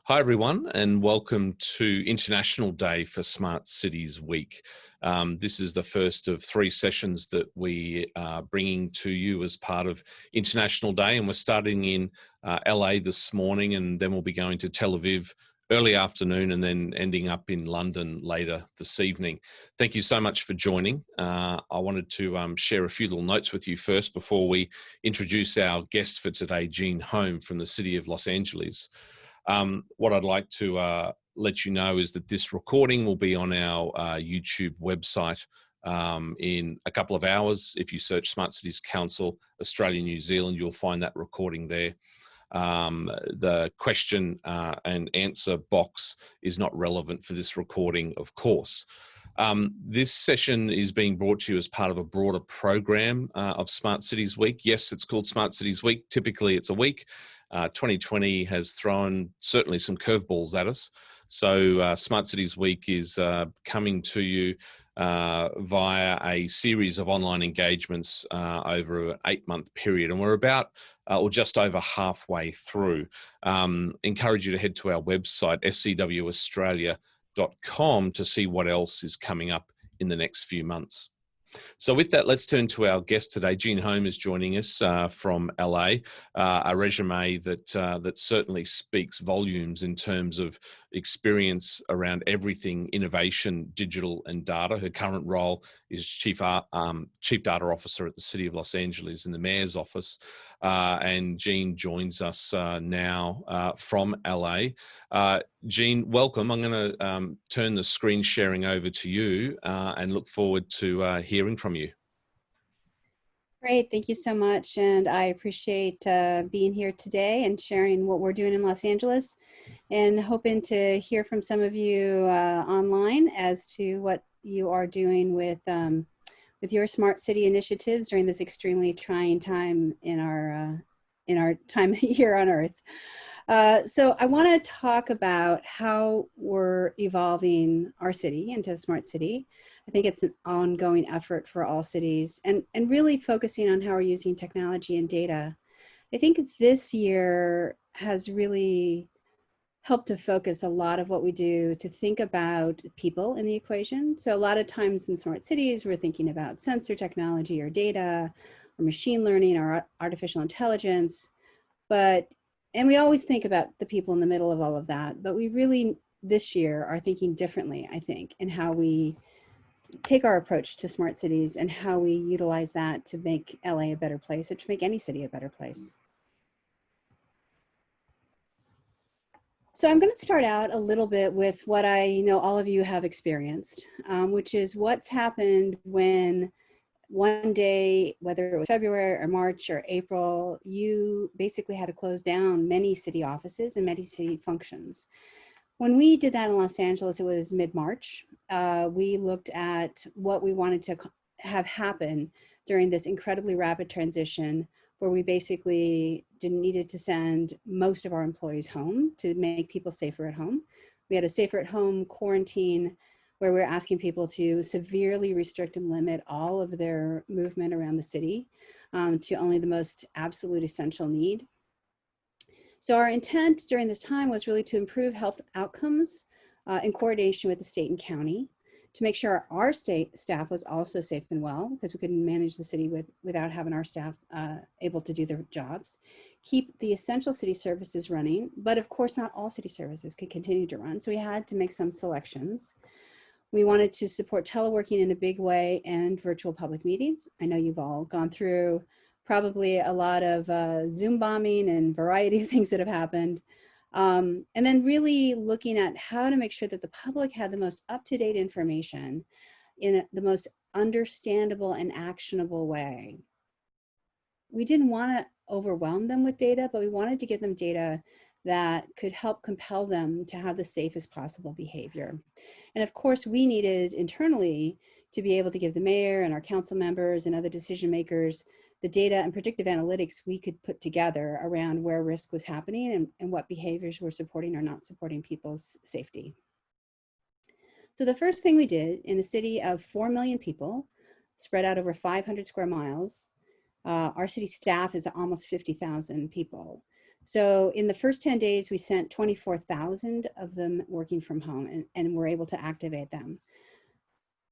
Hi everyone, and welcome to International Day for Smart Cities Week. This is the first of 3 sessions that we are bringing to you as part of International Day, and we're starting in LA this morning, and then we'll be going to Tel Aviv early afternoon and then ending up in London later this evening. Thank you so much for joining. I wanted to share a few little notes with you first before we introduce our guest for today, Jeanne Holm from the city of Los Angeles. What I'd like to let you know is that this recording will be on our YouTube website in a couple of hours. If you search Smart Cities Council, Australia, New Zealand, you'll find that recording there. The question and answer box is not relevant for this recording, of course. This session is being brought to you as part of a broader program of Smart Cities Week. Yes, it's called Smart Cities Week. Typically, it's a week. 2020 has thrown certainly some curveballs at us. So Smart Cities Week is coming to you via a series of online engagements over an 8-month period. And we're about or just over halfway through. Encourage you to head to our website, scwaustralia.com, to see what else is coming up in the next few months. So with that, let's turn to our guest today. Jeanne Holm is joining us from LA, a resume that certainly speaks volumes in terms of experience around everything innovation, digital and data. Her current role is Chief Data Officer at the City of Los Angeles in the Mayor's Office. And Jeanne joins us now from LA. Jeanne, welcome. I'm going to turn the screen sharing over to you and look forward to hearing from you. Great, thank you so much. And I appreciate being here today and sharing what we're doing in Los Angeles, and hoping to hear from some of you online as to what you are doing with your smart city initiatives during this extremely trying time in our time here on Earth. So I want to talk about how we're evolving our city into a smart city. I think it's an ongoing effort for all cities, and really focusing on how we're using technology and data. I think this year has really helped to focus a lot of what we do to think about people in the equation. So a lot of times in smart cities, we're thinking about sensor technology or data or machine learning or artificial intelligence, and we always think about the people in the middle of all of that, but we really this year are thinking differently, I think, in how we take our approach to smart cities and how we utilize that to make LA a better place, or to make any city a better place. So I'm going to start out a little bit with what I know all of you have experienced, which is what's happened when one day, whether it was February or March or April, you basically had to close down many city offices and many city functions. When we did that in Los Angeles, it was mid-March. We looked at what we wanted to have happen during this incredibly rapid transition, where we basically needed to send most of our employees home to make people safer at home. We had a safer at home quarantine where we're asking people to severely restrict and limit all of their movement around the city to only the most absolute essential need. So our intent during this time was really to improve health outcomes in coordination with the state and county, to make sure our state staff was also safe and well, because we couldn't manage the city without having our staff able to do their jobs, keep the essential city services running, but of course not all city services could continue to run, so we had to make some selections. We wanted to support teleworking in a big way and virtual public meetings. I know you've all gone through probably a lot of Zoom bombing and variety of things that have happened. And then really looking at how to make sure that the public had the most up-to-date information in the most understandable and actionable way. We didn't want to overwhelm them with data, but we wanted to give them data that could help compel them to have the safest possible behavior. And of course, we needed internally to be able to give the mayor and our council members and other decision makers the data and predictive analytics we could put together around where risk was happening and what behaviors were supporting or not supporting people's safety. So the first thing we did in a city of 4 million people, spread out over 500 square miles, our city staff is almost 50,000 people. So in the first 10 days, we sent 24,000 of them working from home, and we're able to activate them.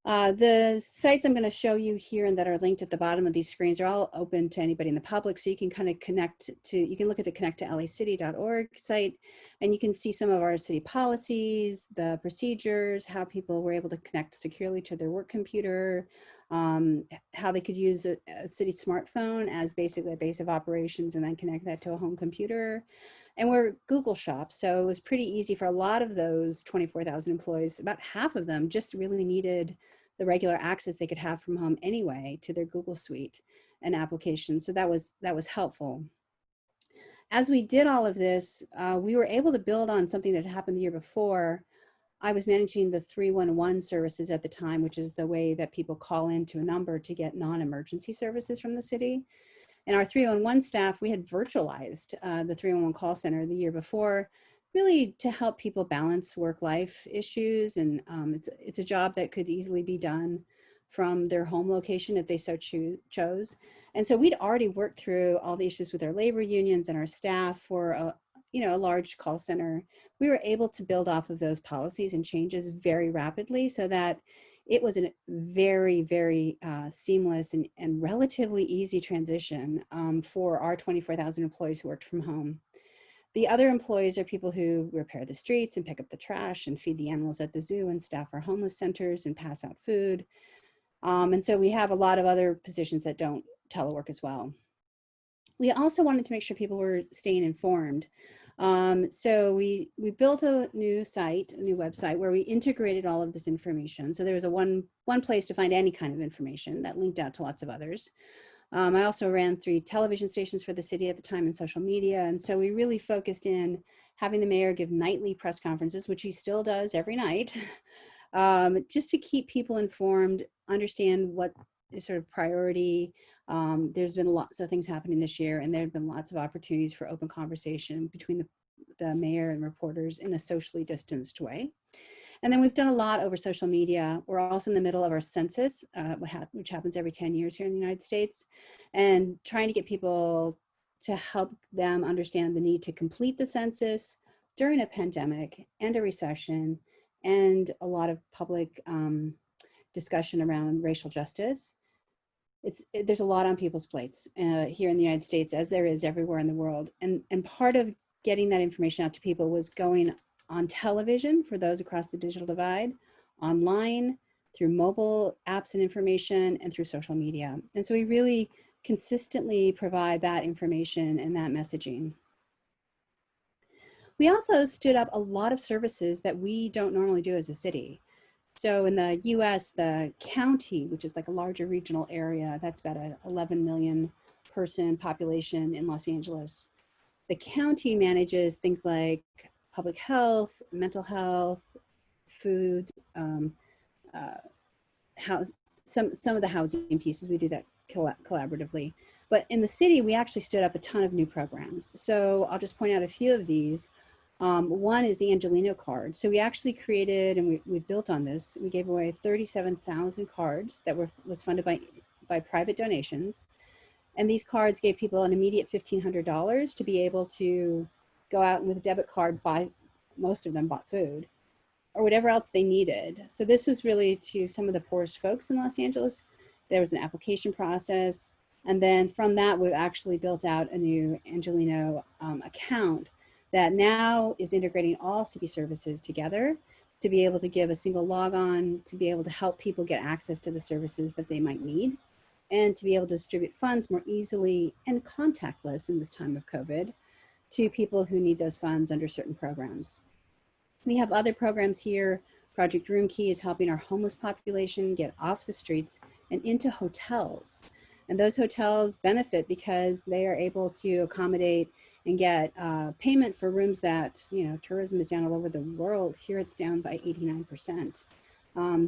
The sites I'm going to show you here and that are linked at the bottom of these screens are all open to anybody in the public. So you can kind of connect to, you can look at the connect to lacity.org site, and you can see some of our city policies, the procedures, how people were able to connect securely to their work computer, how they could use a city smartphone as basically a base of operations and then connect that to a home computer. And we're Google Shop, so it was pretty easy for a lot of those 24,000 employees. About half of them just really needed the regular access they could have from home anyway to their Google Suite and applications. So that was helpful. As we did all of this, we were able to build on something that happened the year before. I was managing the 311 services at the time, which is the way that people call into a number to get non-emergency services from the city. And our 311 staff, we had virtualized the 311 call center the year before, really to help people balance work-life issues. And it's a job that could easily be done from their home location if they so chose. And so we'd already worked through all the issues with our labor unions and our staff for a large call center. We were able to build off of those policies and changes very rapidly so that it was a very, very seamless and relatively easy transition for our 24,000 employees who worked from home. The other employees are people who repair the streets and pick up the trash and feed the animals at the zoo and staff our homeless centers and pass out food. And so we have a lot of other positions that don't telework as well. We also wanted to make sure people were staying informed. So we built a new site, a new website where we integrated all of this information. So there was a one place to find any kind of information that linked out to lots of others. I also ran 3 television stations for the city at the time and social media. And so we really focused in having the mayor give nightly press conferences, which he still does every night, just to keep people informed, understand what is sort of priority. There's been lots of things happening this year, and there have been lots of opportunities for open conversation between the mayor and reporters in a socially distanced way. And then we've done a lot over social media. We're also in the middle of our census, which happens every 10 years here in the United States, and trying to get people to help them understand the need to complete the census during a pandemic and a recession and a lot of public discussion around racial justice. There's a lot on people's plates here in the United States, as there is everywhere in the world. And part of getting that information out to people was going on television for those across the digital divide, online, through mobile apps and information, and through social media. And so we really consistently provide that information and that messaging. We also stood up a lot of services that we don't normally do as a city. So in the US, the county, which is like a larger regional area, that's about an 11 million person population in Los Angeles. The county manages things like public health, mental health, food, some of the housing pieces, we do that collaboratively. But in the city, we actually stood up a ton of new programs. So I'll just point out a few of these. One is the Angelino card. So we actually created, and we built on this, we gave away 37,000 cards that was funded by private donations. And these cards gave people an immediate $1,500 to be able to go out and with a debit card buy, most of them bought food or whatever else they needed. So this was really to some of the poorest folks in Los Angeles. There was an application process. And then from that, we've actually built out a new Angelino account that now is integrating all city services together to be able to give a single logon, to be able to help people get access to the services that they might need, and to be able to distribute funds more easily and contactless in this time of COVID to people who need those funds under certain programs. We have other programs here. Project Room Key is helping our homeless population get off the streets and into hotels. And those hotels benefit because they are able to accommodate and get payment for rooms that, tourism is down all over the world. Here it's down by 89%.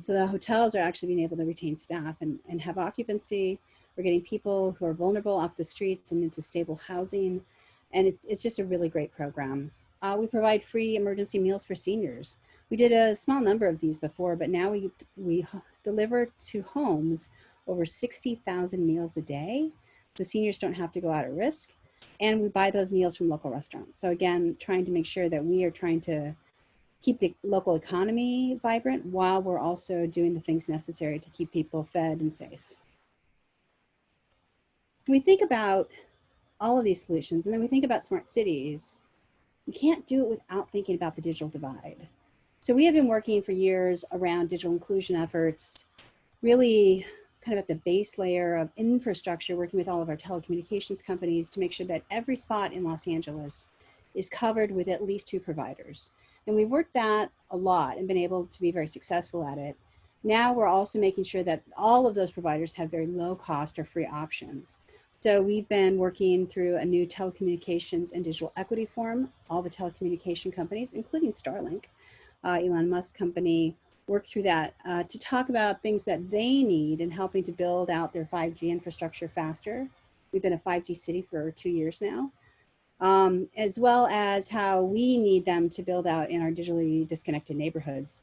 So the hotels are actually being able to retain staff and have occupancy. We're getting people who are vulnerable off the streets and into stable housing. And it's just a really great program. We provide free emergency meals for seniors. We did a small number of these before, but now we deliver to homes over 60,000 meals a day. So seniors don't have to go out at risk. and we buy those meals from local restaurants. So again, trying to make sure that we are trying to keep the local economy vibrant while we're also doing the things necessary to keep people fed and safe. When we think about all of these solutions, and then we think about smart cities, we can't do it without thinking about the digital divide. So we have been working for years around digital inclusion efforts, really kind of at the base layer of infrastructure, working with all of our telecommunications companies to make sure that every spot in Los Angeles is covered with at least 2 providers. And we've worked that a lot and been able to be very successful at it. Now we're also making sure that all of those providers have very low cost or free options. So we've been working through a new telecommunications and digital equity forum. All the telecommunication companies, including Starlink, Elon Musk company, work through that to talk about things that they need in helping to build out their 5G infrastructure faster. We've been a 5G city for 2 years now, as well as how we need them to build out in our digitally disconnected neighborhoods.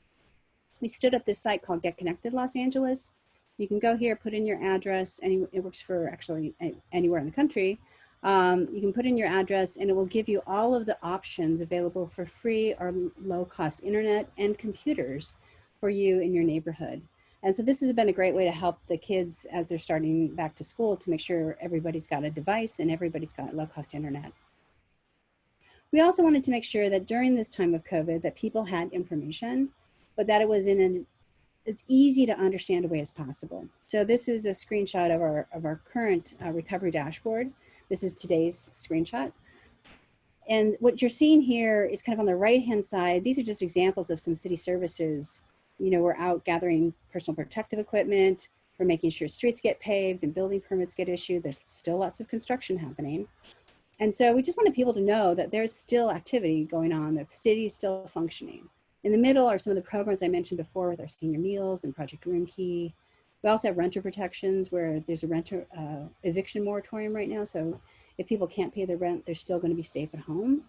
We stood up this site called Get Connected Los Angeles. You can go here, put in your address, and it works for actually anywhere in the country. You can put in your address and it will give you all of the options available for free or low cost internet and computers for you in your neighborhood. And so this has been a great way to help the kids as they're starting back to school to make sure everybody's got a device and everybody's got low cost internet. We also wanted to make sure that during this time of COVID that people had information, but that it was in an as easy to understand a way as possible. So this is a screenshot of our current recovery dashboard. This is today's screenshot. And what you're seeing here is kind of on the right-hand side, these are just examples of some city services. You know, we're out gathering personal protective equipment, we're making sure streets get paved and building permits get issued. There's still lots of construction happening. And so we just wanted people to know that there's still activity going on, that the city is still functioning. In the middle are some of the programs I mentioned before with our senior meals and Project Room Key. We also have renter protections where there's a renter eviction moratorium right now. So if people can't pay their rent, they're still going to be safe at home.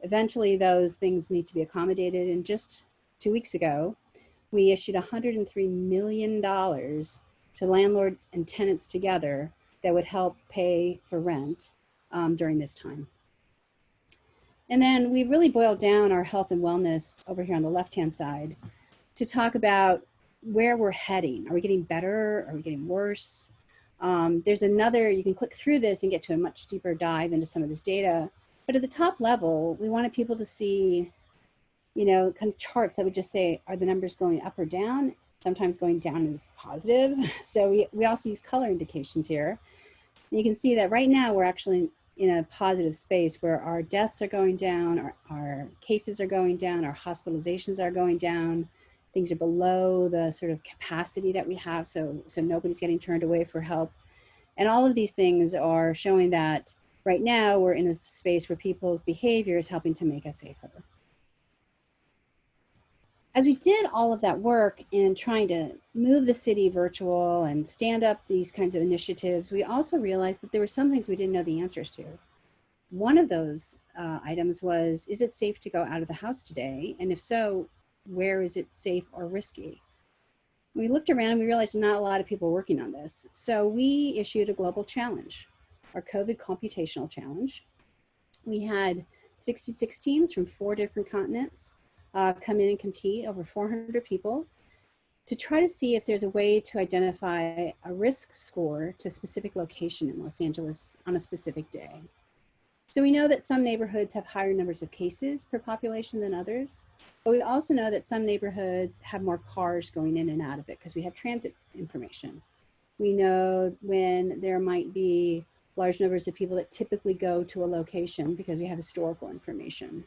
Eventually, those things need to be accommodated. And just 2 weeks ago, we issued $103 million to landlords and tenants together that would help pay for rent during this time. And then we really boiled down our health and wellness over here on the left-hand side to talk about where we're heading. Are we getting better? Are we getting worse? There's another, you can click through this and get to a much deeper dive into some of this data. But at the top level, we wanted people to see, you know, kind of charts that would just say, are the numbers going up or down? Sometimes going down is positive. So we also use color indications here. And you can see that right now we're actually in a positive space where our deaths are going down, our cases are going down, our hospitalizations are going down, things are below the sort of capacity that we have, so nobody's getting turned away for help. And all of these things are showing that right now we're in a space where people's behavior is helping to make us safer. As we did all of that work in trying to move the city virtual and stand up these kinds of initiatives, we also realized that there were some things we didn't know the answers to. One of those items was, is it safe to go out of the house today? And if so, where is it safe or risky? We looked around and we realized not a lot of people were working on this. So we issued a global challenge, our COVID Computational Challenge. We had 66 teams from 4 different continents come in and compete, over 400 people, to try to see if there's a way to identify a risk score to a specific location in Los Angeles on a specific day. So we know that some neighborhoods have higher numbers of cases per population than others, but we also know that some neighborhoods have more cars going in and out of it because we have transit information. We know when there might be large numbers of people that typically go to a location because we have historical information.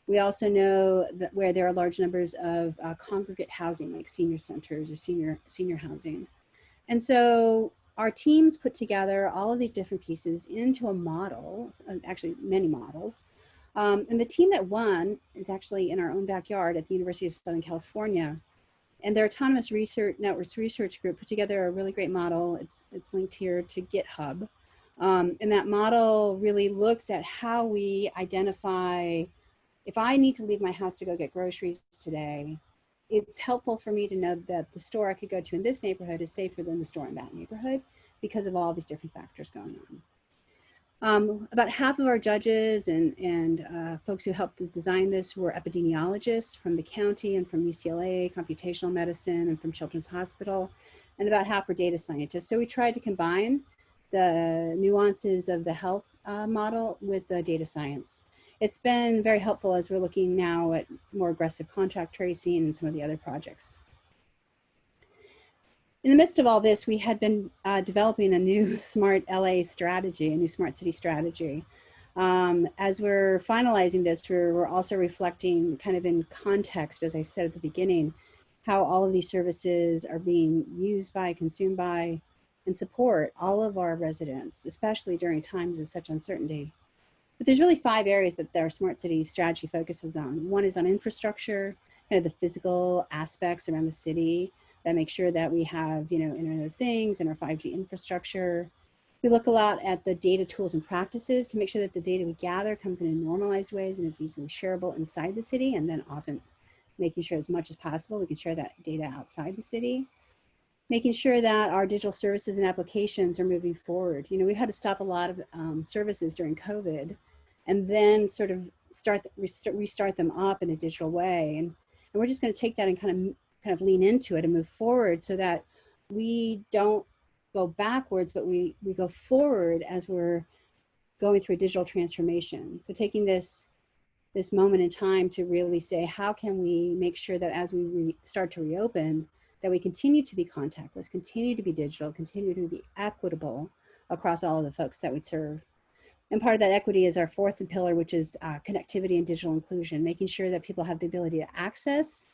We also know that where there are large numbers of congregate housing, like senior centers or senior housing. And so our teams put together all of these different pieces into a model, actually many models. And the team that won is actually in our own backyard at the University of Southern California. And their Autonomous Networks Research Group put together a really great model. It's linked here to GitHub. And that model really looks at how we identify, if I need to leave my house to go get groceries today, it's helpful for me to know that the store I could go to in this neighborhood is safer than the store in that neighborhood because of all these different factors going on. About half of our judges and folks who helped to design this were epidemiologists from the county and from UCLA, computational medicine, and from Children's Hospital, and about half were data scientists. So we tried to combine the nuances of the health model with the data science. It's been very helpful as we're looking now at more aggressive contact tracing and some of the other projects. In the midst of all this, we had been developing a new smart LA strategy, a new smart city strategy. As we're finalizing this, we're also reflecting kind of in context, as I said at the beginning, how all of these services are being used by, consumed by, and support all of our residents, especially during times of such uncertainty. But there's really 5 areas that our smart city strategy focuses on. One is on infrastructure, kind of the physical aspects around the city that make sure that we have, Internet of Things and our 5G infrastructure. We look a lot at the data tools and practices to make sure that the data we gather comes in normalized ways and is easily shareable inside the city, and then often making sure as much as possible we can share that data outside the city. Making sure that our digital services and applications are moving forward. We've had to stop a lot of services during COVID and then sort of restart them up in a digital way. And we're just going to take that and kind of lean into it and move forward so that we don't go backwards, but we go forward as we're going through a digital transformation. So taking this moment in time to really say, how can we make sure that as we start to reopen, that we continue to be contactless, continue to be digital, continue to be equitable across all of the folks that we serve. And part of that equity is our 4th pillar, which is connectivity and digital inclusion, making sure that people have the ability to access,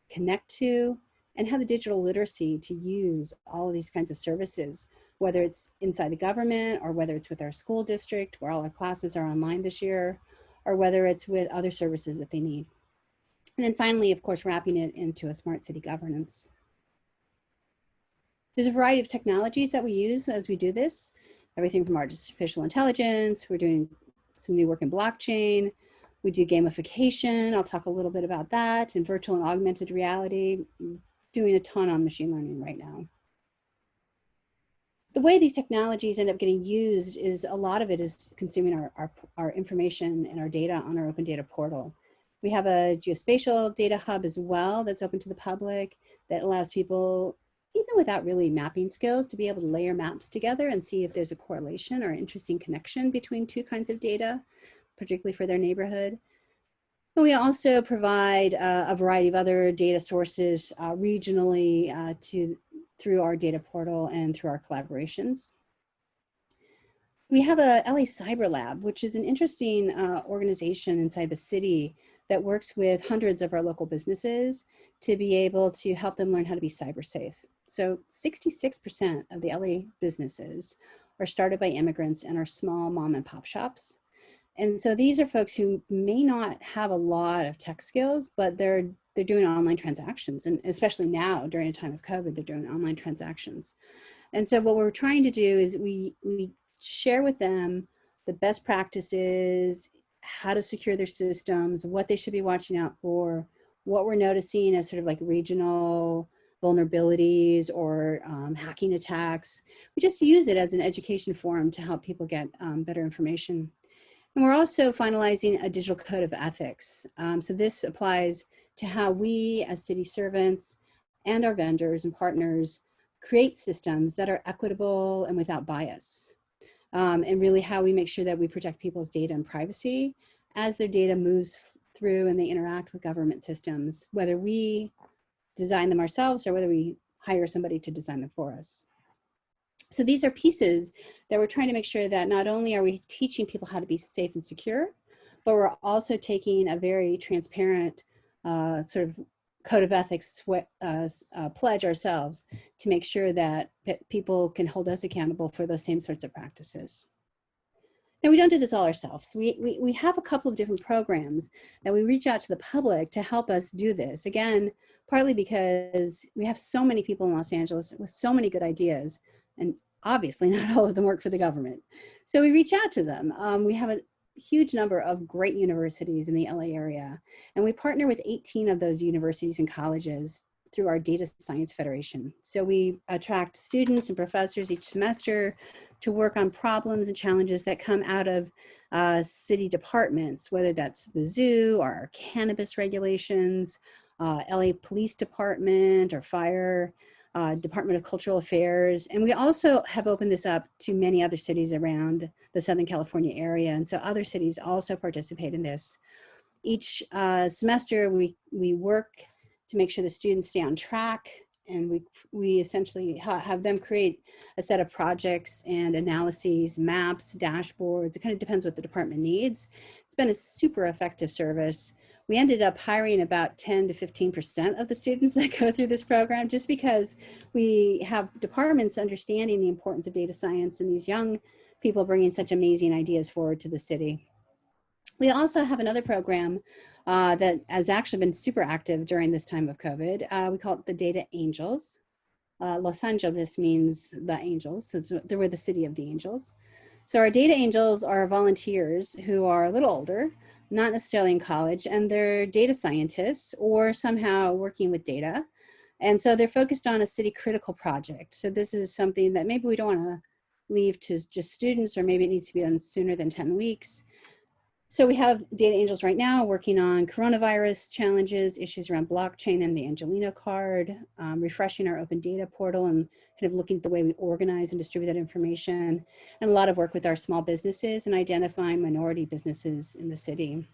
connect to, and have the digital literacy to use all of these kinds of services, whether it's inside the government or whether it's with our school district, where all our classes are online this year, or whether it's with other services that they need. And then finally, of course, wrapping it into a smart city governance. There's a variety of technologies that we use as we do this, everything from artificial intelligence, we're doing some new work in blockchain, we do gamification, I'll talk a little bit about that, and virtual and augmented reality, doing a ton on machine learning right now. The way these technologies end up getting used is a lot of it is consuming our information and our data on our open data portal. We have a geospatial data hub as well that's open to the public that allows people, even without really mapping skills, to be able to layer maps together and see if there's a correlation or interesting connection between 2 kinds of data, particularly for their neighborhood. And we also provide a variety of other data sources regionally through our data portal and through our collaborations. We have a LA Cyber Lab, which is an interesting organization inside the city that works with hundreds of our local businesses to be able to help them learn how to be cyber safe. So 66% of the LA businesses are started by immigrants and are small mom and pop shops. And so these are folks who may not have a lot of tech skills, but they're doing online transactions. And especially now during a time of COVID, they're doing online transactions. And so what we're trying to do is we share with them the best practices, how to secure their systems, what they should be watching out for, what we're noticing as sort of like regional vulnerabilities or hacking attacks. We just use it as an education forum to help people get better information. And we're also finalizing a digital code of ethics. So this applies to how we as city servants and our vendors and partners create systems that are equitable and without bias. And really how we make sure that we protect people's data and privacy as their data moves through and they interact with government systems, whether we design them ourselves or whether we hire somebody to design them for us. So these are pieces that we're trying to make sure that not only are we teaching people how to be safe and secure, but we're also taking a very transparent sort of code of ethics pledge ourselves to make sure that people can hold us accountable for those same sorts of practices. Now, we don't do this all ourselves. We have a couple of different programs that we reach out to the public to help us do this. Again, partly because we have so many people in Los Angeles with so many good ideas, and obviously not all of them work for the government. So we reach out to them. We have a huge number of great universities in the LA area, and we partner with 18 of those universities and colleges through our Data Science Federation. So we attract students and professors each semester to work on problems and challenges that come out of city departments, whether that's the zoo or our cannabis regulations, LA Police Department or Fire, Department of Cultural Affairs. And we also have opened this up to many other cities around the Southern California area. And so other cities also participate in this. Each semester, we work to make sure the students stay on track, and we essentially have them create a set of projects and analyses, maps, dashboards. It kind of depends what the department needs. It's been a super effective service. We ended up hiring about 10 to 15% of the students that go through this program, just because we have departments understanding the importance of data science and these young people bringing such amazing ideas forward to the city. We also have another program that has actually been super active during this time of COVID. We call it the Data Angels. Los Angeles means the angels, so we're the city of the angels. So our Data Angels are volunteers who are a little older, not necessarily in college, and they're data scientists or somehow working with data. And so they're focused on a city critical project. So this is something that maybe we don't want to leave to just students, or maybe it needs to be done sooner than 10 weeks. So we have Data Angels right now working on coronavirus challenges, issues around blockchain and the Angelino card, refreshing our open data portal and kind of looking at the way we organize and distribute that information, and a lot of work with our small businesses and identifying minority businesses in the city.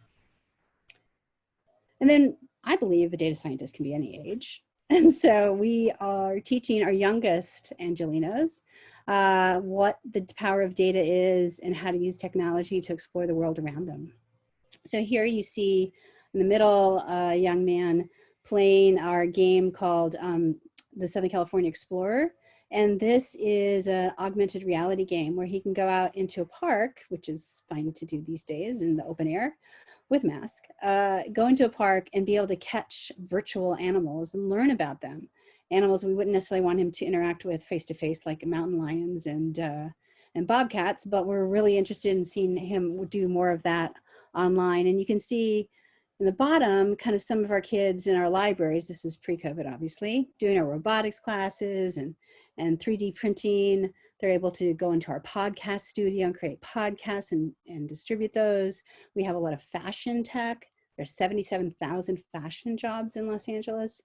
And then I believe a data scientist can be any age. And so we are teaching our youngest Angelinos what the power of data is and how to use technology to explore the world around them. So here you see in the middle a young man playing our game called the Southern California Explorer. And this is an augmented reality game where he can go out into a park, which is fine to do these days in the open air with mask, go into a park and be able to catch virtual animals and learn about them. Animals we wouldn't necessarily want him to interact with face-to-face, like mountain lions and bobcats, but we're really interested in seeing him do more of that online. And you can see in the bottom, kind of some of our kids in our libraries, this is pre-COVID obviously, doing our robotics classes and 3D printing. They're able to go into our podcast studio and create podcasts and distribute those. We have a lot of fashion tech. There's 77,000 fashion jobs in Los Angeles.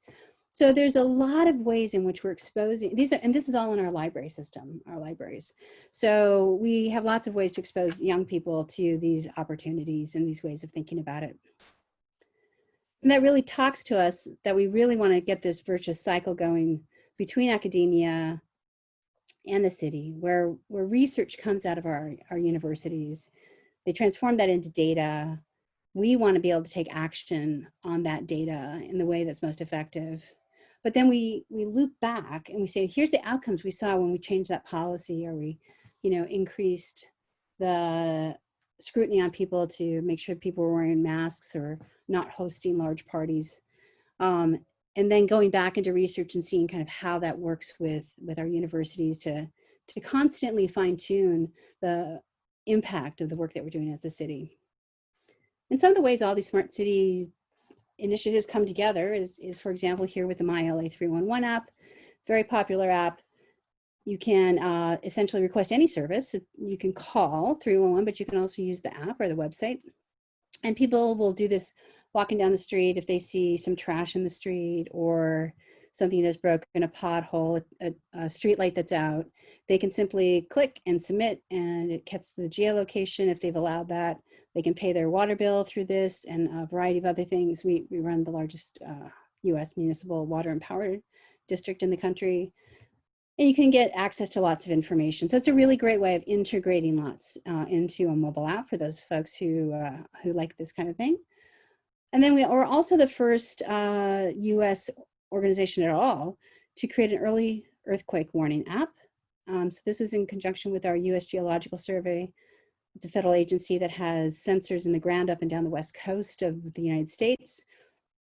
So there's a lot of ways in which we're exposing these, and this is all in our library system, our libraries. So we have lots of ways to expose young people to these opportunities and these ways of thinking about it. And that really talks to us that we really want to get this virtuous cycle going between academia and the city, where research comes out of our universities. They transform that into data. We want to be able to take action on that data in the way that's most effective. But then we loop back and we say, here's the outcomes we saw when we changed that policy, or we, increased the scrutiny on people to make sure people were wearing masks or not hosting large parties. And then going back into research and seeing kind of how that works with our universities to constantly fine tune the impact of the work that we're doing as a city. And some of the ways all these smart city initiatives come together is for example, here with the My LA 311 app, very popular app. You can essentially request any service. You can call 311, but you can also use the app or the website. And people will do this walking down the street if they see some trash in the street or something that's broken, a pothole, a street light that's out. They can simply click and submit, and it gets the geolocation if they've allowed that. They can pay their water bill through this and a variety of other things. We run the largest US municipal water and power district in the country. And you can get access to lots of information. So it's a really great way of integrating lots into a mobile app for those folks who like this kind of thing. And then we are also the first US organization at all to create an early earthquake warning app. So this is in conjunction with our US Geological Survey. It's a federal agency that has sensors in the ground up and down the west coast of the United States.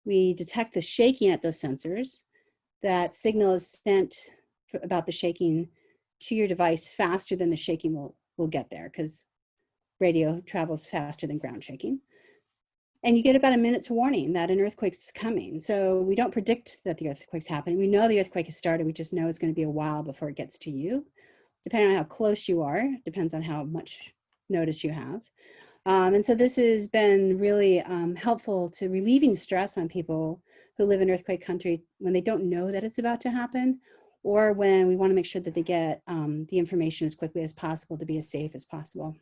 We detect the shaking at those sensors. That signal is sent about the shaking to your device faster than the shaking will get there, because radio travels faster than ground shaking. And you get about a minute's warning that an earthquake's coming. So we don't predict that the earthquake's happening. We know the earthquake has started. We just know it's going to be a while before it gets to you. Depending on how close you are, depends on how much notice you have. And so this has been really helpful to relieving stress on people who live in earthquake country when they don't know that it's about to happen, or when we want to make sure that they get the information as quickly as possible to be as safe as possible.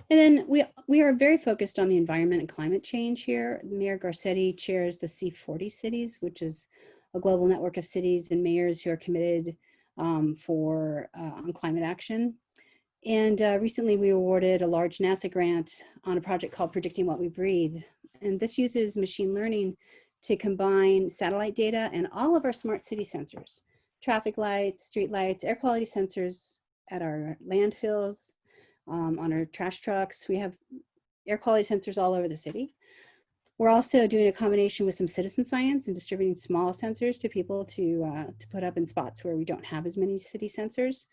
And then we are very focused on the environment and climate change here. Mayor Garcetti chairs the C40 cities, which is a global network of cities and mayors who are committed on climate action. And recently we awarded a large NASA grant on a project called Predicting What We Breathe. And this uses machine learning to combine satellite data and all of our smart city sensors, traffic lights, street lights, air quality sensors at our landfills, on our trash trucks. We have air quality sensors all over the city. We're also doing a combination with some citizen science and distributing small sensors to people to put up in spots where we don't have as many city sensors.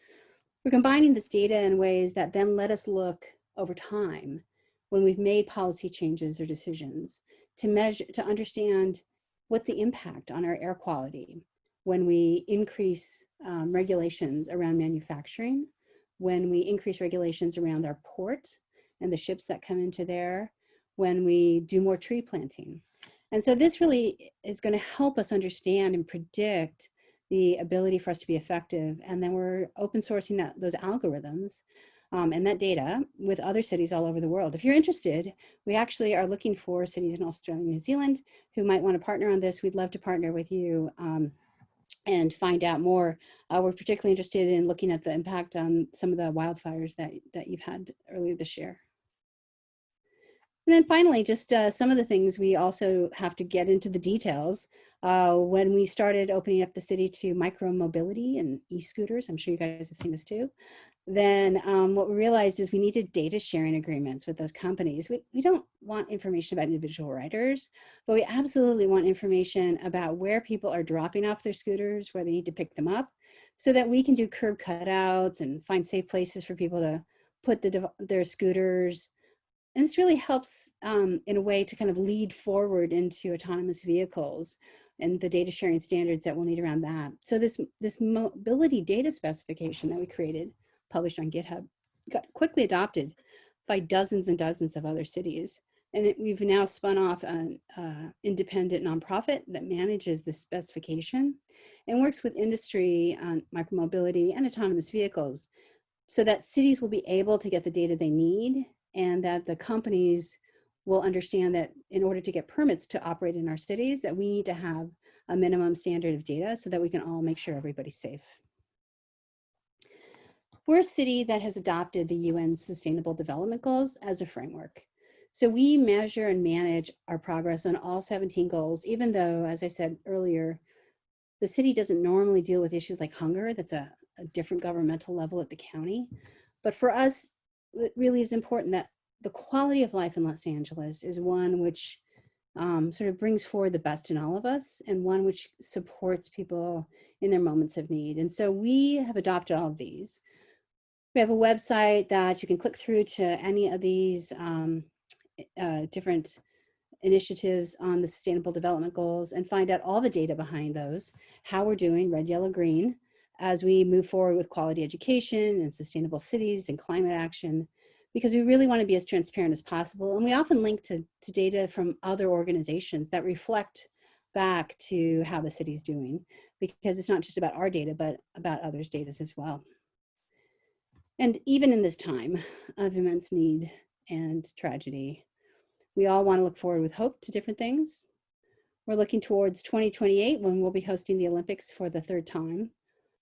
We're combining this data in ways that then let us look over time when we've made policy changes or decisions to measure, to understand what's the impact on our air quality when we increase regulations around manufacturing, when we increase regulations around our port and the ships that come into there, when we do more tree planting. And so this really is going to help us understand and predict the ability for us to be effective. And then we're open sourcing those algorithms and that data with other cities all over the world. If you're interested, we actually are looking for cities in Australia and New Zealand who might want to partner on this. We'd love to partner with you and find out more. We're particularly interested in looking at the impact on some of the wildfires that you've had earlier this year. And then finally, just some of the things we also have to get into the details. When we started opening up the city to micro-mobility and e-scooters, I'm sure you guys have seen this too, then what we realized is we needed data sharing agreements with those companies. We don't want information about individual riders, but we absolutely want information about where people are dropping off their scooters, where they need to pick them up, so that we can do curb cutouts and find safe places for people to put their scooters. And this really helps in a way to kind of lead forward into autonomous vehicles and the data sharing standards that we'll need around that. So this mobility data specification that we created, published on GitHub, got quickly adopted by dozens and dozens of other cities. And we've now spun off an independent nonprofit that manages this specification and works with industry on micromobility and autonomous vehicles so that cities will be able to get the data they need, and that the companies will understand that in order to get permits to operate in our cities, that we need to have a minimum standard of data so that we can all make sure everybody's safe. We're a city that has adopted the UN's Sustainable Development Goals as a framework. So we measure and manage our progress on all 17 goals, even though, as I said earlier, the city doesn't normally deal with issues like hunger. That's a different governmental level at the county. But for us, it really is important that the quality of life in Los Angeles is one which sort of brings forward the best in all of us, and one which supports people in their moments of need. And so we have adopted all of these. We have a website that you can click through to any of these different initiatives on the Sustainable Development Goals and find out all the data behind those, how we're doing, red, yellow, green, as we move forward with quality education and sustainable cities and climate action, because we really want to be as transparent as possible. And we often link to data from other organizations that reflect back to how the city's doing, because it's not just about our data, but about others' data as well. And even in this time of immense need and tragedy, we all want to look forward with hope to different things. We're looking towards 2028 when we'll be hosting the Olympics for the 3rd time.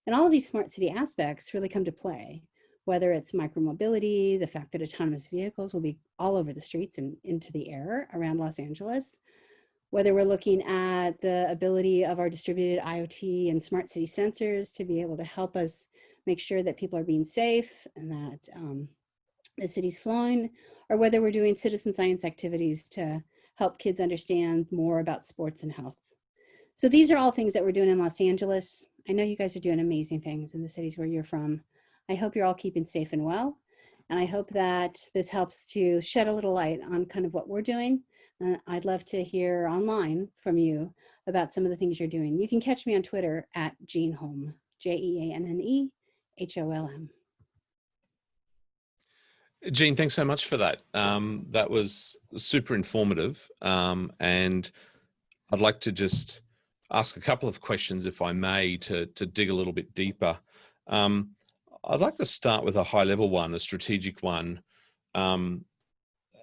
And all of these smart city aspects really come to play, whether it's micromobility, the fact that autonomous vehicles will be all over the streets and into the air around Los Angeles, whether we're looking at the ability of our distributed IoT and smart city sensors to be able to help us make sure that people are being safe and that the city's flowing, or whether we're doing citizen science activities to help kids understand more about sports and health. So these are all things that we're doing in Los Angeles. I know you guys are doing amazing things in the cities where you're from. I hope you're all keeping safe and well. And I hope that this helps to shed a little light on kind of what we're doing. I'd love to hear online from you about some of the things you're doing. You can catch me on Twitter at Jeanne Holm, JeanneHolm. Jeanne, thanks so much for that. That was super informative. And I'd like to just ask a couple of questions, if I may, to dig a little bit deeper. I'd like to start with a high-level one, a strategic one.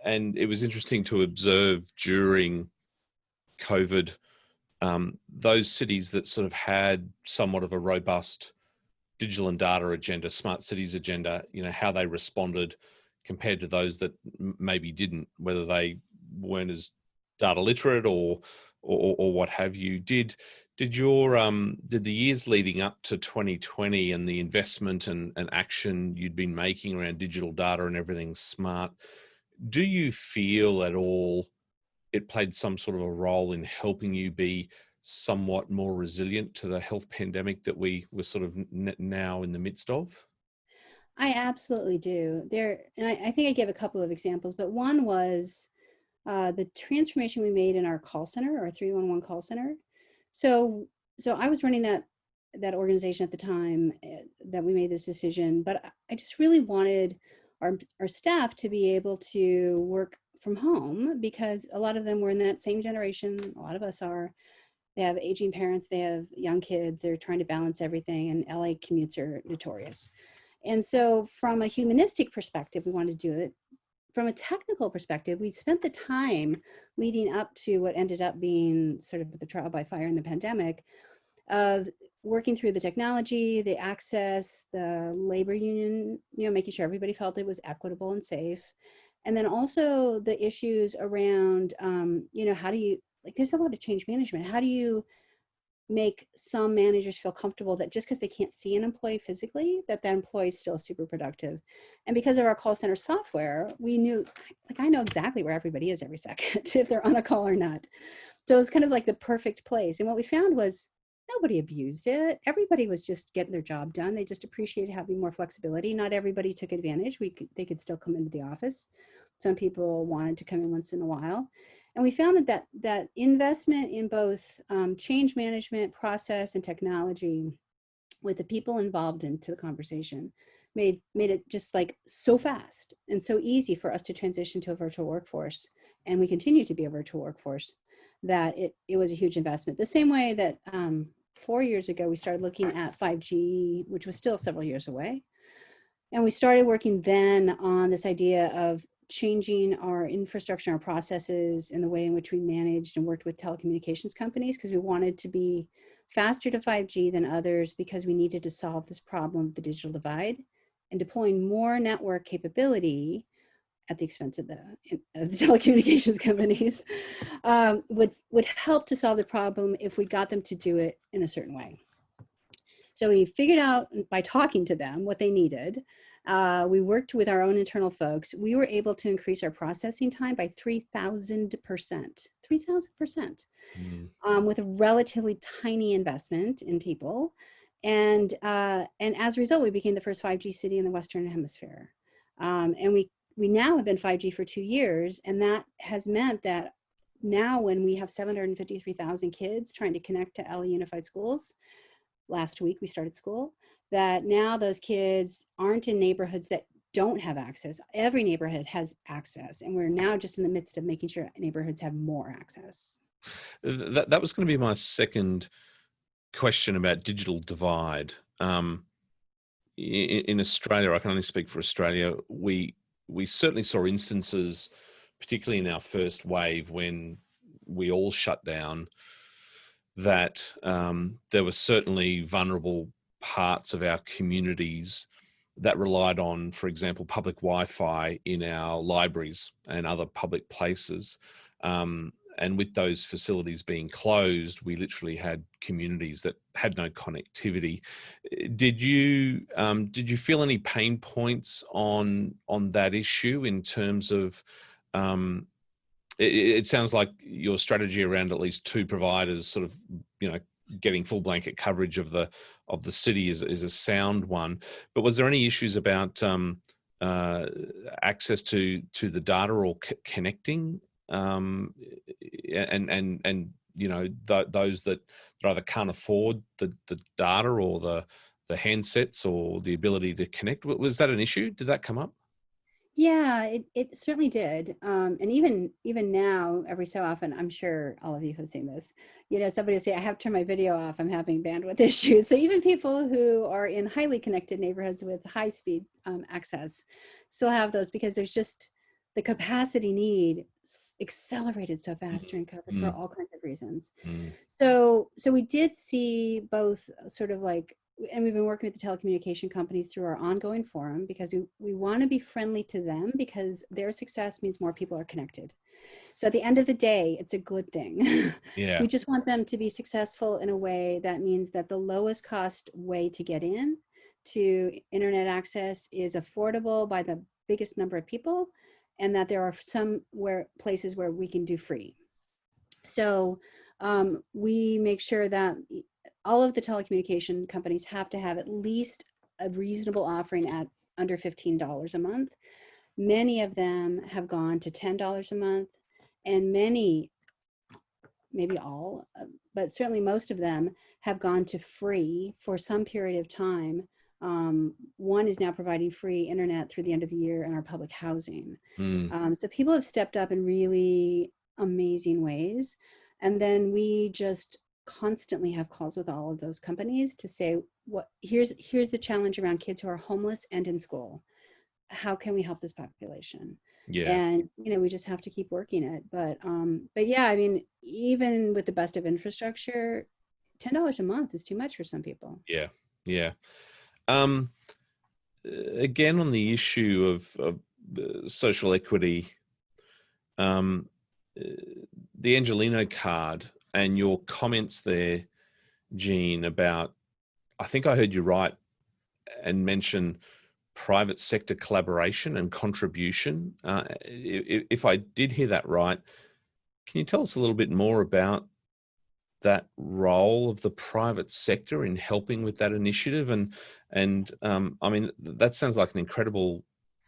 And it was interesting to observe during COVID, those cities that sort of had somewhat of a robust digital and data agenda, smart cities agenda, how they responded compared to those that maybe didn't, whether they weren't as data literate or what have you. Did the years leading up to 2020 and the investment and action you'd been making around digital data and everything smart, do you feel at all it played some sort of a role in helping you be somewhat more resilient to the health pandemic that we were sort of now in the midst of? I absolutely do. And I think I gave a couple of examples, but one was the transformation we made in our call center, our 311 call center. So I was running that organization at the time that we made this decision, but I just really wanted our staff to be able to work from home, because a lot of them were in that same generation. A lot of us are. They have aging parents, they have young kids, they're trying to balance everything, and LA commutes are notorious. And so from a humanistic perspective, we wanted to do it. From a technical perspective, we spent the time leading up to what ended up being sort of the trial by fire in the pandemic of working through the technology, the access, the labor union, making sure everybody felt it was equitable and safe. And then also the issues around, how do you, there's a lot of change management. How do you make some managers feel comfortable that just because they can't see an employee physically, that employee is still super productive? And because of our call center software, we knew, I know exactly where everybody is every second, if they're on a call or not. So it was kind of like the perfect place. And what we found was nobody abused it. Everybody was just getting their job done. They just appreciated having more flexibility. Not everybody took advantage. They could still come into the office. Some people wanted to come in once in a while. And we found that investment in both change management, process, and technology with the people involved into the conversation made it just so fast and so easy for us to transition to a virtual workforce. And we continue to be a virtual workforce, that it was a huge investment. The same way that 4 years ago, we started looking at 5G, which was still several years away. And we started working then on this idea of changing our infrastructure, our processes, and the way in which we managed and worked with telecommunications companies, because we wanted to be faster to 5G than others, because we needed to solve this problem of the digital divide, and deploying more network capability at the expense of the telecommunications companies would help to solve the problem if we got them to do it in a certain way. So we figured out by talking to them what they needed. We worked with our own internal folks. We were able to increase our processing time by 3,000%, 3,000%, with a relatively tiny investment in people. And as a result, we became the first 5G city in the Western Hemisphere. And we now have been 5G for 2 years, and that has meant that now when we have 753,000 kids trying to connect to LA Unified Schools, last week we started school, that now those kids aren't in neighborhoods that don't have access. Every neighborhood has access, and we're now just in the midst of making sure neighborhoods have more access. That was going to be my second question about digital divide. In Australia, I can only speak for Australia, we certainly saw instances, particularly in our first wave when we all shut down, that there were certainly vulnerable parts of our communities that relied on, for example, public Wi-Fi in our libraries and other public places. And with those facilities being closed, we literally had communities that had no connectivity. Did you feel any pain points on that issue in terms of? It sounds like your strategy around at least two providers, sort of, getting full blanket coverage of the city is a sound one. But was there any issues about access to the data or connecting, and those that either can't afford the data or the handsets or the ability to connect. Was that an issue? Did that come up? Yeah, it certainly did. And even now, every so often, I'm sure all of you have seen this, somebody will say, I have to turn my video off, I'm having bandwidth issues. So even people who are in highly connected neighborhoods with high speed access still have those, because there's just the capacity need accelerated so fast during COVID for all kinds of reasons. So we did see both sort of like, and we've been working with the telecommunication companies through our ongoing forum, because we want to be friendly to them, because their success means more people are connected. So at the end of the day, it's a good thing. Yeah. We just want them to be successful in a way that means that the lowest cost way to get in to internet access is affordable by the biggest number of people, and that there are some places where we can do free. So we make sure that all of the telecommunication companies have to have at least a reasonable offering at under $15 a month. Many of them have gone to $10 a month, and many, maybe all, but certainly most of them have gone to free for some period of time. One is now providing free internet through the end of the year in our public housing. So people have stepped up in really amazing ways. And then we just constantly have calls with all of those companies to say, here's the challenge around kids who are homeless and in school. How can we help this population? Yeah. And we just have to keep working it. But yeah, I mean, even with the best of infrastructure, $10 a month is too much for some people. Yeah. Again, on the issue of social equity, the Angelino card and your comments there, Jeanne, about, I think I heard you right and mention private sector collaboration and contribution. If I did hear that right, can you tell us a little bit more about that role of the private sector in helping with that initiative? And I mean, that sounds like an incredible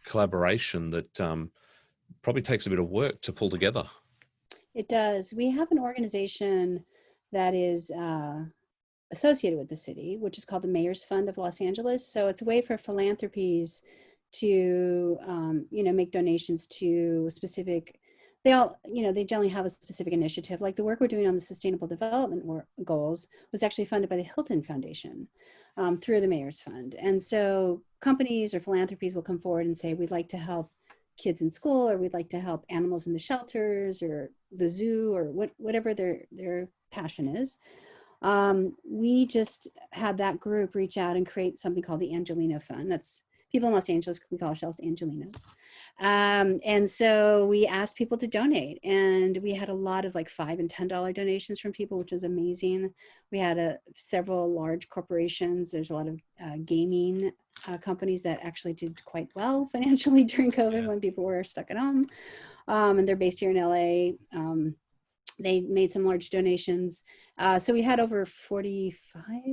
collaboration that probably takes a bit of work to pull together. It does. We have an organization that is associated with the city, which is called the Mayor's Fund of Los Angeles. So it's a way for philanthropies to, make donations to specific, they generally have a specific initiative. Like the work we're doing on the Sustainable Development Goals was actually funded by the Hilton Foundation through the Mayor's Fund. And so companies or philanthropies will come forward and say, we'd like to help kids in school, or we'd like to help animals in the shelters or the zoo, or whatever their passion is. We just had that group reach out and create something called the Angelino Fund. That's people in Los Angeles, we call ourselves Angelinos. And so we asked people to donate, and we had a lot of like $5 and $10 donations from people, which was amazing. We had several large corporations. There's a lot of gaming companies that actually did quite well financially during COVID when people were stuck at home. And they're based here in LA. They made some large donations. So we had over $45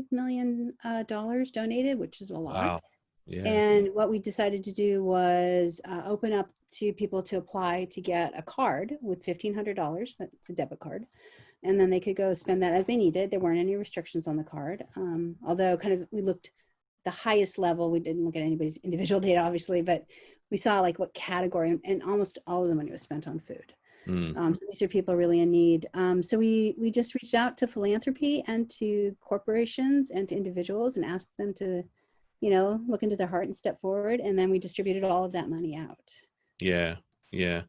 million donated, which is a lot. Wow. Yeah. And what we decided to do was open up to people to apply to get a card with $1,500. That's a debit card. And then they could go spend that as they needed. There weren't any restrictions on the card. Although we looked the highest level. We didn't look at anybody's individual data, obviously, but we saw like what category, and almost all of the money was spent on food. So these are people really in need. So we just reached out to philanthropy and to corporations and to individuals and asked them to, look into their heart and step forward. And then we distributed all of that money out. Yeah. Yeah.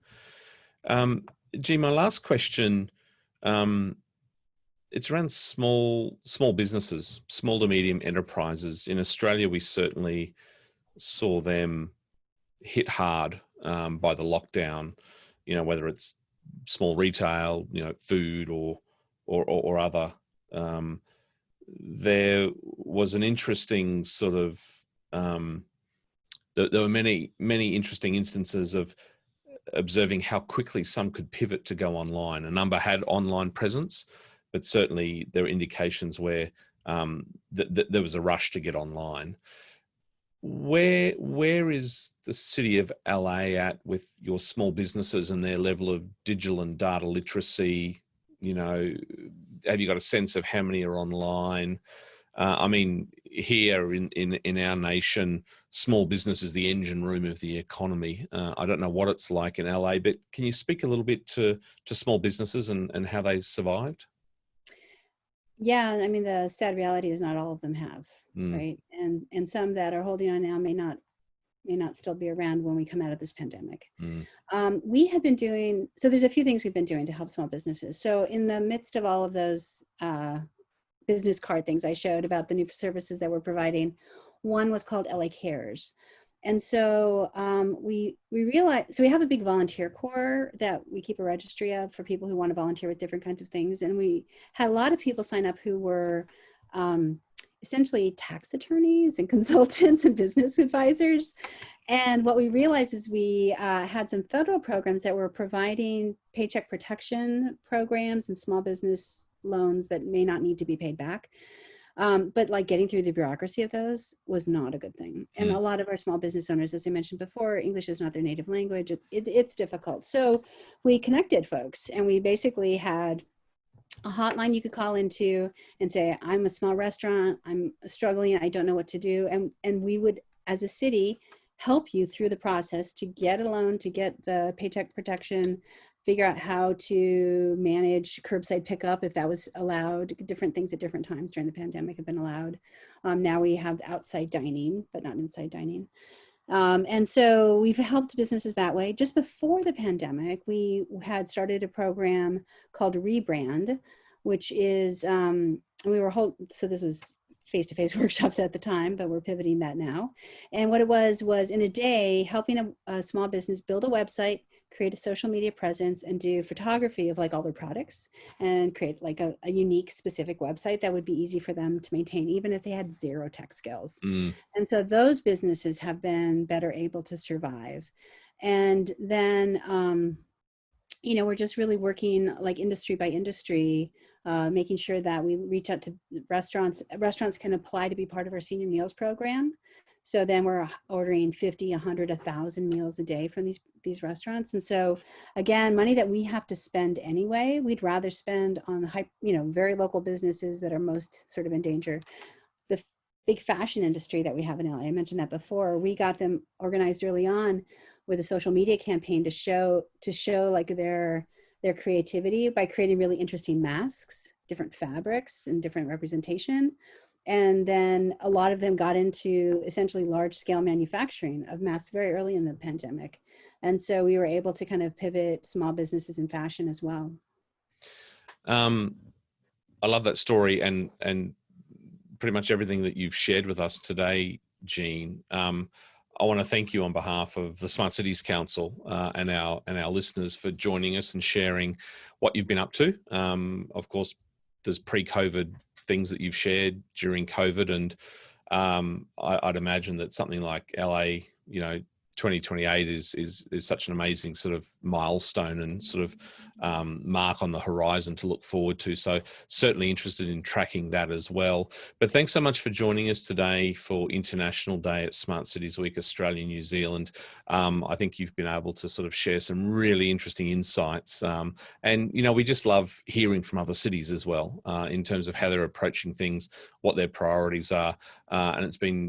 Jeanne, my last question, it's around small businesses, small to medium enterprises. In Australia, we certainly saw them hit hard by the lockdown, whether it's small retail, food or other. There was an interesting sort of, there were many interesting instances of observing how quickly some could pivot to go online. A number had online presence, but certainly there were indications where there was a rush to get online. where is the city of LA at with your small businesses and their level of digital and data literacy? You know, have you got a sense of how many are online? I mean, here in our nation, small business is the engine room of the economy. I don't know what it's like in LA, but can you speak a little bit to small businesses and how they survived? Yeah, I mean, the sad reality is not all of them have, Mm, right? And some that are holding on now may not still be around when we come out of this pandemic. mm, We have been doing, so there's a few things we've been doing to help small businesses. So in the midst of all of those business card things I showed about the new services that we're providing, one was called LA Cares. And so we realized, so we have a big volunteer corps that we keep a registry of for people who want to volunteer with different kinds of things. And we had a lot of people sign up who were essentially tax attorneys and consultants and business advisors. And what we realized is we had some federal programs that were providing paycheck protection programs and small business loans that may not need to be paid back. But like getting through the bureaucracy of those was not a good thing. And mm, a lot of our small business owners, as I mentioned before, English is not their native language. It's difficult. So we connected folks, and we basically had a hotline you could call into and say, I'm a small restaurant, I'm struggling, I don't know what to do. And we would, as a city, help you through the process to get a loan, to get the paycheck protection, figure out how to manage curbside pickup if that was allowed. Different things at different times during the pandemic have been allowed. Now we have outside dining, but not inside dining. And so we've helped businesses that way. Just before the pandemic, we had started a program called Rebrand, which is, so this was face-to-face workshops at the time, but we're pivoting that now. And what it was in a day, helping a small business build a website, create a social media presence, and do photography of like all their products, and create like a unique specific website that would be easy for them to maintain, even if they had zero tech skills. mm. And so those businesses have been better able to survive. And then, we're just really working like industry by industry, making sure that we reach out to restaurants. Restaurants can apply to be part of our senior meals program. So then we're ordering 50, 100, 1,000 meals a day from these restaurants. And so again, money that we have to spend anyway, we'd rather spend on very local businesses that are most sort of in danger. The big fashion industry that we have in LA, I mentioned that before, we got them organized early on with a social media campaign to show like their creativity by creating really interesting masks, different fabrics and different representation. And then a lot of them got into essentially large scale manufacturing of masks very early in the pandemic. And so we were able to kind of pivot small businesses in fashion as well. I love that story and pretty much everything that you've shared with us today, Jeanne. I want to thank you on behalf of the Smart Cities Council and our listeners for joining us and sharing what you've been up to. Of course, there's pre-COVID things that you've shared during COVID, and I'd imagine that something like LA, 2028 is such an amazing sort of milestone and sort of mark on the horizon to look forward to. So certainly interested in tracking that as well. But thanks so much for joining us today for International Day at Smart Cities Week Australia, New Zealand. I think you've been able to sort of share some really interesting insights. And, we just love hearing from other cities as well in terms of how they're approaching things, what their priorities are. And it's been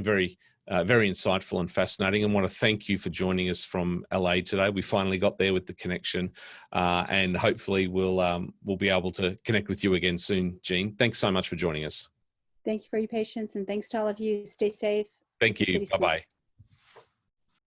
very very insightful and fascinating, and want to thank you for joining us from LA today. We finally got there with the connection, and hopefully we'll be able to connect with you again soon, Jeanne. Thanks so much for joining us. Thank you for your patience, and thanks to all of you. Stay safe. Thank Keep your you. city safe. Bye-bye.